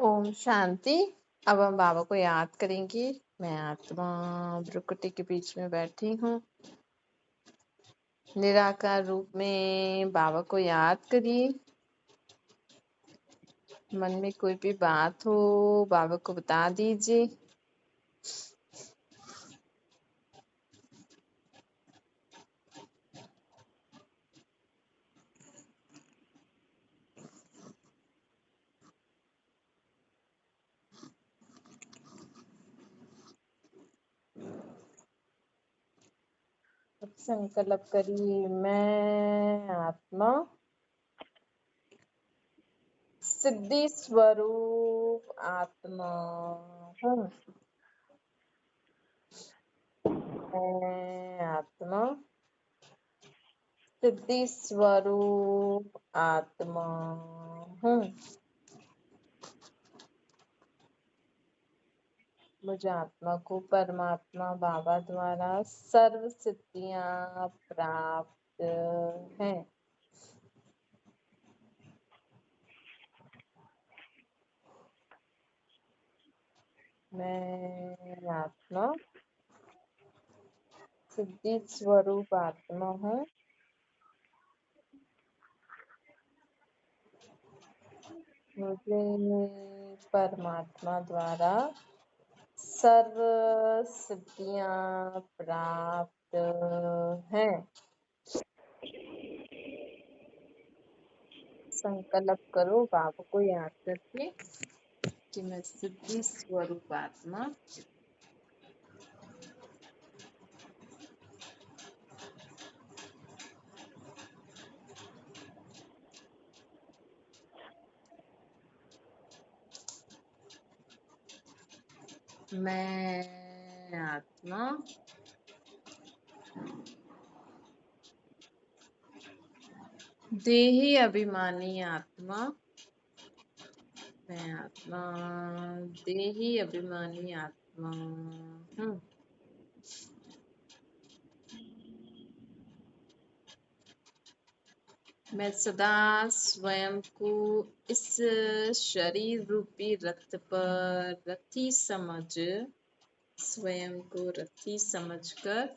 ओम शांति। अब हम बाबा को याद करेंगे। मैं आत्मा भ्रुकुटी के बीच में बैठी हूँ। निराकार रूप में बाबा को याद करिए। मन में कोई भी बात हो बाबा को बता दीजिए। अब संकल्प करिए, मैं आत्मा सिद्धि स्वरूप आत्मा हूँ। मैं आत्मा सिद्धि स्वरूप आत्मा हूँ। मुझ आत्मा को परमात्मा बाबा द्वारा सर्व सिद्धियां प्राप्त हैं। मैं आत्मा सिद्धि स्वरूप आत्मा हूँ। मुझे परमात्मा द्वारा सर्व सिद्धियां प्राप्त हैं। संकल्प करो बाबा को याद करके कि मैं सिद्धि स्वरूप आत्मा मैं आत्मा देही अभिमानी आत्मा। मैं आत्मा देही अभिमानी आत्मा हूँ। मैं सदा स्वयं को इस शरीर रूपी रथ पर रथी समझ स्वयं को रथी समझकर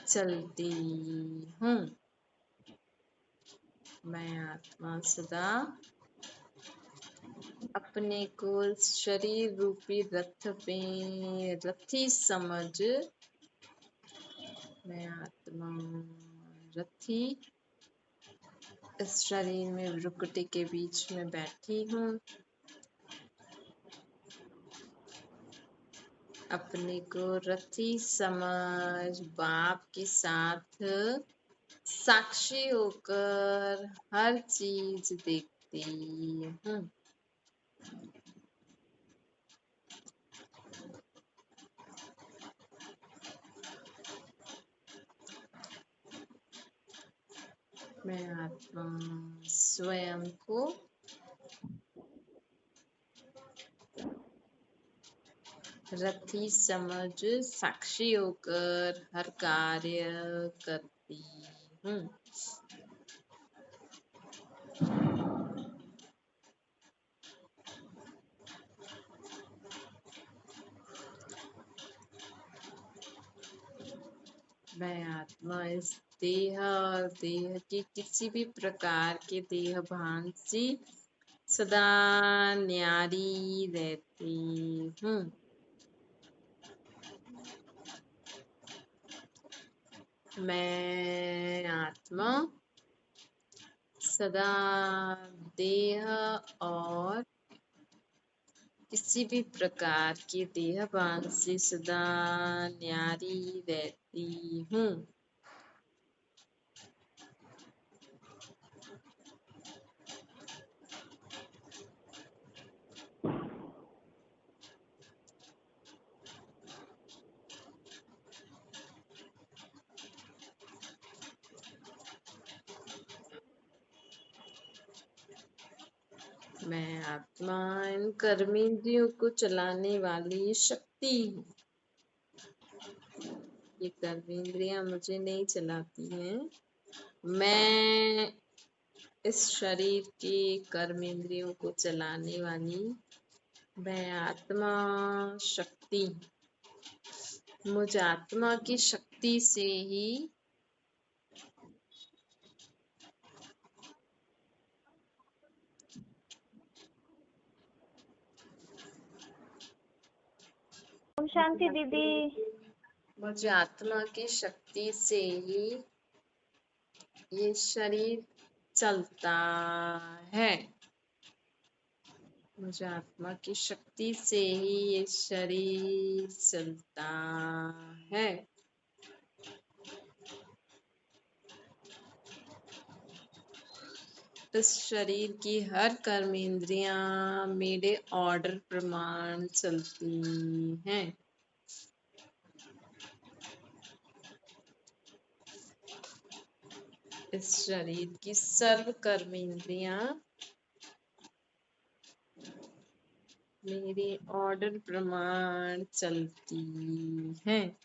चलती हूँ। मैं आत्मा सदा अपने को शरीर रूपी रथ में रथी समझ मैं आत्मा रथी इस शरीर में भ्रुकुटी के बीच में बैठी हूँ। अपने को रथी समझ बाप के साथ साक्षी होकर हर चीज देखती हूँ। मैं आत्मा स्वयं को रथी समझ साक्षी होकर हर कार्य करती हूँ। मैं आत्मा इस देह और देह के किसी भी प्रकार के देह भान से सदा न्यारी रहती हूँ। मैं आत्मा सदा देह और किसी भी प्रकार के देह भान से सदा न्यारी रहती हूँ। मैं आत्मा इन कर्मेंद्रियों को चलाने वाली शक्ति हूँ। ये कर्मेंद्रियां मुझे नहीं चलाती हैं। मैं इस शरीर के कर्मेंद्रियों को चलाने वाली वह आत्मा शक्ति मुझ आत्मा की शक्ति से ही ओम शांति दीदी। मुझ आत्मा की शक्ति से ही ये शरीर चलता है। मुझ आत्मा की शक्ति से ही ये शरीर चलता है। इस शरीर की हर कर्मेंद्रियां मेरे ऑर्डर प्रमाण चलती हैं। इस शरीर की सर्व कर्मेंद्रियां मेरे ऑर्डर प्रमाण चलती हैं।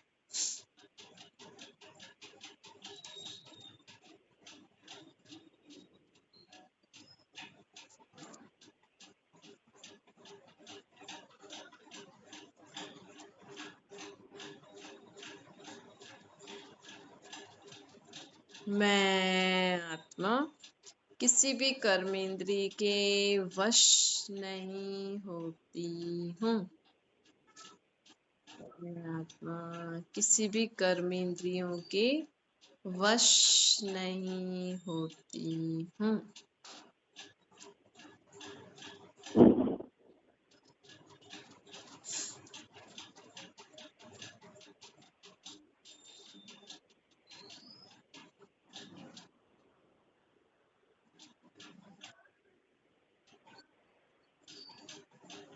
मैं आत्मा किसी भी कर्मेंद्रिय के वश नहीं होती हूँ। मैं आत्मा किसी भी कर्मेंद्रियों के वश नहीं होती हूँ।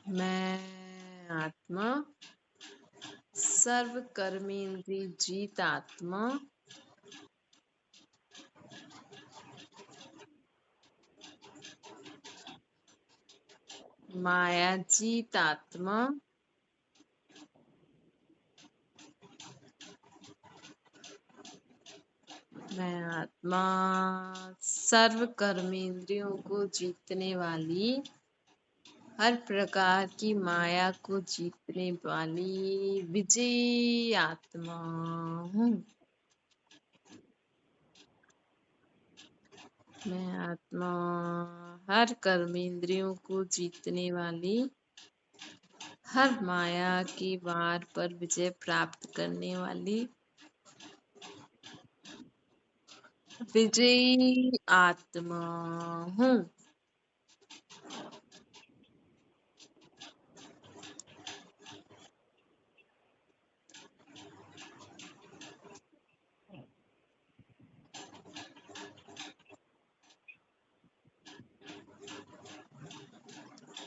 मैं आत्मा सर्व कर्मेंद्रिय जीत आत्मा माया जीत आत्मा मैं आत्मा सर्व कर्मेंद्रियों को जीतने वाली हर प्रकार की माया को जीतने वाली विजयी आत्मा हूँ। मैं आत्मा हर कर्मेंद्रियों को जीतने वाली हर माया की वार पर विजय प्राप्त करने वाली विजयी आत्मा हूँ।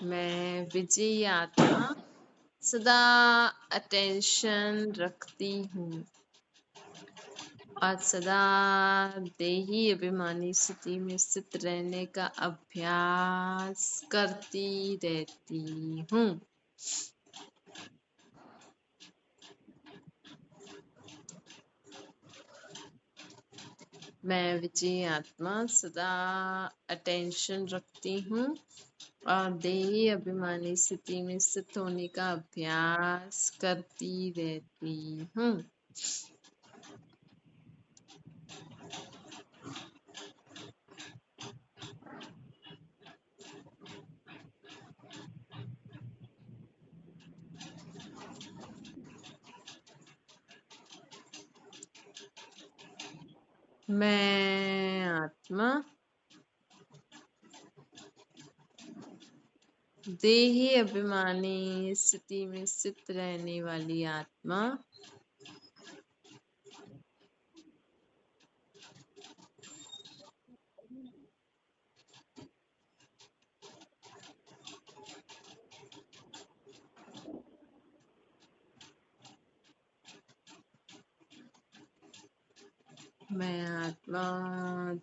मैं विजयी आत्मा सदा अटेंशन रखती हूँ और सदा देही अभिमानी स्थिति में स्थित रहने का अभ्यास करती रहती हूँ। मैं विजयी आत्मा सदा अटेंशन रखती हूँ और देही अभिमानी स्थिति में स्थित होने का अभ्यास करती रहती हूँ। मैं आत्मा देही अभिमानी स्थिति में स्थित रहने वाली आत्मा मैं आत्मा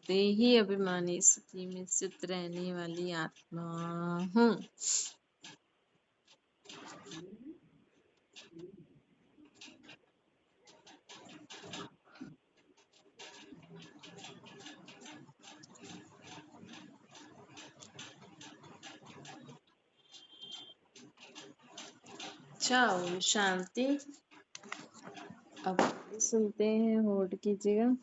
देही अभिमानी स्थिति में स्थित रहने वाली आत्मा हूँ। अच्छा, ओम शांति। अब सुनते हैं, होल्ड कीजिएगा।